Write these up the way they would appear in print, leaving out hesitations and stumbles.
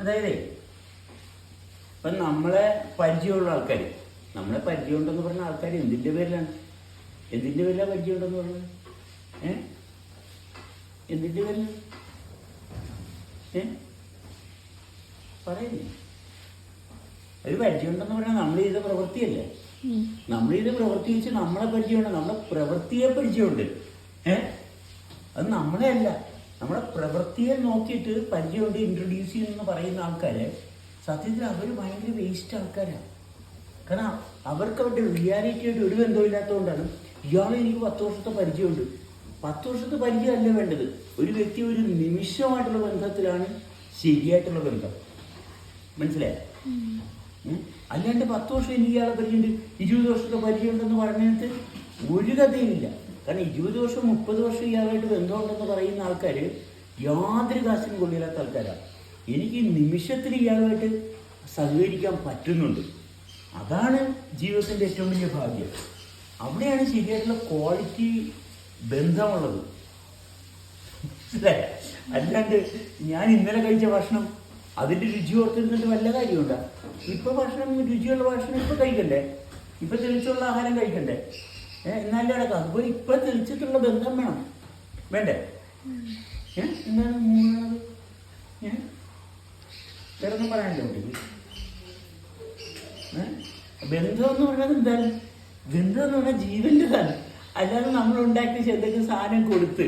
അതായത് ഇപ്പം നമ്മളെ പരിചയമുള്ള ആൾക്കാർ, നമ്മളെ പരിചയമുണ്ടെന്ന് പറഞ്ഞ ആൾക്കാർ എന്തിൻ്റെ പേരിലാണ് പരിചയമുണ്ടെന്ന് പറഞ്ഞത്? എന്തിൻ്റെ പേരിലാണ്? പറയുന്നേ ഒരു പരിചയമുണ്ടെന്ന് പറഞ്ഞാൽ നമ്മൾ ചെയ്ത പ്രവൃത്തിയല്ലേ. നമ്മൾ ചെയ്ത പ്രവൃത്തി വെച്ച് നമ്മളെ പരിചയമുണ്ട്, നമ്മളെ പ്രവൃത്തിയെ പരിചയമുണ്ട്. അത് നമ്മളെ അല്ല, നമ്മളെ പ്രവൃത്തിയെ നോക്കിയിട്ട് പരിചയമുണ്ട് ഇൻട്രൊഡ്യൂസ് ചെയ്യുമെന്ന് പറയുന്ന ആൾക്കാരെ സത്യത്തിൽ അവർ ഭയങ്കര വേസ്റ്റ് ആൾക്കാരാണ്. കാരണം അവർക്ക് അവരുടെ റിയാലിറ്റിയായിട്ട് ഒരു ബന്ധമില്ലാത്തതുകൊണ്ടാണ്. ഇയാൾ എനിക്ക് 10 വർഷത്തെ പരിചയമുണ്ട്. 10 വർഷത്തെ പരിചയമല്ല വേണ്ടത്. ഒരു വ്യക്തി ഒരു നിമിഷമായിട്ടുള്ള ബന്ധത്തിലാണ് ശരിയായിട്ടുള്ള ബന്ധം. മനസ്സിലായോ? അല്ലാണ്ട് 10 വർഷം എനിക്ക് ഇയാളെ പരിചയമുണ്ട്, 20 വർഷത്തെ പരിചയമുണ്ടെന്ന് പറഞ്ഞിട്ട് ഒരു കഥയുമില്ല. കാരണം 20 വർഷം 30 വർഷം ഇയാളായിട്ട് ബന്ധമുണ്ടെന്ന് പറയുന്ന ആൾക്കാർ യാതൊരു കാശിനും കൊള്ളില്ലാത്ത ആൾക്കാരാണ്. എനിക്ക് നിമിഷത്തിൽ ഇയാളുമായിട്ട് സഹകരിക്കാൻ പറ്റുന്നുണ്ട്. അതാണ് ജീവിതത്തിൻ്റെ ഏറ്റവും വലിയ ഭാഗ്യം. അവിടെയാണ് ശരിയായിട്ടുള്ള ക്വാളിറ്റി ബന്ധമുള്ളത്. അല്ലാണ്ട് ഞാൻ ഇന്നലെ കഴിച്ച ഭക്ഷണം അതിൻ്റെ രുചി ഓർത്തിരുന്നിട്ട് വല്ല കാര്യമുണ്ടോ? ഇപ്പം ഭക്ഷണം രുചിയുള്ള ഭക്ഷണം ഇപ്പം കഴിക്കണ്ടേ? ഇപ്പം തെളിച്ചുള്ള ആഹാരം കഴിക്കണ്ടേ? എന്നാലും അടക്കം അതുപോലെ ഇപ്പം തെളിച്ചിട്ടുള്ള ബന്ധം വേണം, വേണ്ടേ? എന്താണ് മൂന്നാമത്? വേറെ ഒന്നും പറയാനില്ല കുട്ടിക്ക്. ബന്ധം എന്ന് പറഞ്ഞാൽ എന്താണ്? ബന്ധം എന്ന് പറഞ്ഞാൽ ജീവൻ്റെതാണ്. അല്ലാതെ നമ്മൾ ഉണ്ടാക്കിയ എന്തെങ്കിലും സാധനം കൊടുത്ത്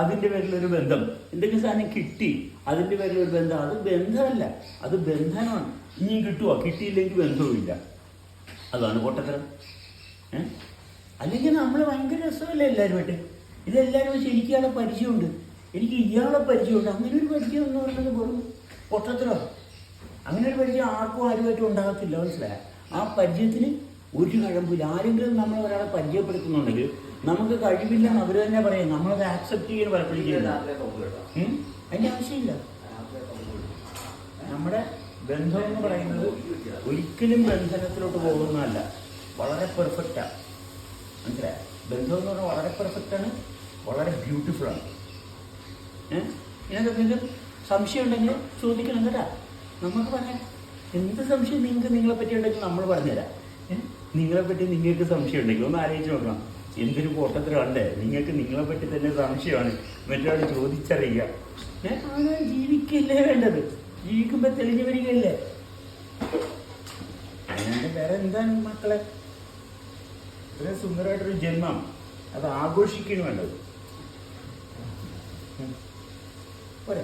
അതിൻ്റെ പേരിലൊരു ബന്ധം, എന്തെങ്കിലും സാധനം കിട്ടി അതിൻ്റെ പേരിലൊരു ബന്ധം, അത് ബന്ധമല്ല, അത് ബന്ധനമാണ്. ഇനിയും കിട്ടുമോ? കിട്ടിയില്ലെങ്കിൽ ബന്ധവുമില്ല. അതാണ് പൊട്ടത്തരം. അല്ലെങ്കിൽ നമ്മൾ ഭയങ്കര രസമല്ലേ എല്ലാവരുമായിട്ട്? ഇതെല്ലാവരും വെച്ച് എനിക്ക് ഇയാളെ പരിചയമുണ്ട്, എനിക്ക് ഇയാളെ പരിചയമുണ്ട്. അങ്ങനെ ഒരു പരിചയം എന്ന് പറയുന്നത് വെറും പൊട്ടത്തരമാണ്. അങ്ങനെ ഒരു പരിചയം ആരുമായിട്ടും ഉണ്ടാകത്തില്ല. മനസ്സിലായ? ആ പരിചയത്തിന് ഒരു കഴമ്പില്ല. ആരെങ്കിലും നമ്മൾ ഒരാളെ പരിചയപ്പെടുത്തുന്നുണ്ടെങ്കിൽ നമുക്ക് കഴിവില്ലെന്ന് അവർ തന്നെ പറയും. നമ്മളത് ആക്സെപ്റ്റ് ചെയ്യാൻ പലപ്പോഴും ചെയ്യില്ല. അതിൻ്റെ ആവശ്യമില്ല. നമ്മുടെ ബന്ധം എന്ന് പറയുന്നത് ഒരിക്കലും ബന്ധനത്തിലോട്ട് പോകുന്നതല്ല, വളരെ പെർഫെക്റ്റാണ്. മനസ്സിലായ? ബന്ധം എന്ന് പറഞ്ഞാൽ വളരെ പെർഫെക്റ്റാണ്, വളരെ ബ്യൂട്ടിഫുള്ളാണ്. ഇതിനകത്ത് സംശയം ഉണ്ടെങ്കിൽ ചോദിക്കണം കേട്ടാ. നമുക്ക് പറയാം എന്ത് സംശയം നിങ്ങൾക്ക് നിങ്ങളെപ്പറ്റി ഉണ്ടെങ്കിൽ നമ്മൾ പറഞ്ഞുതരാം. നിങ്ങളെപ്പറ്റി നിങ്ങൾക്ക് സംശയം ഉണ്ടെങ്കിൽ ഒന്ന് ആലോചിച്ച് നോക്കണം. എന്തൊരു പൊട്ടത്തരമുണ്ടേ നിങ്ങൾക്ക് നിങ്ങളെപ്പറ്റി തന്നെ സംശയമാണ്, മറ്റൊരാൾ ചോദിച്ചറിയുക. അങ്ങനെ ജീവിക്കല്ലേ വേണ്ടത്? ജീവിക്കുമ്പോൾ തെളിഞ്ഞു വരികയല്ലേ? അങ്ങനെ വേറെ എന്താണ് മക്കളെ? ഒരു സുന്ദരമായിട്ടൊരു ജന്മം, അത് ആഘോഷിക്കുകയാണ് വേണ്ടത്. പോരെ?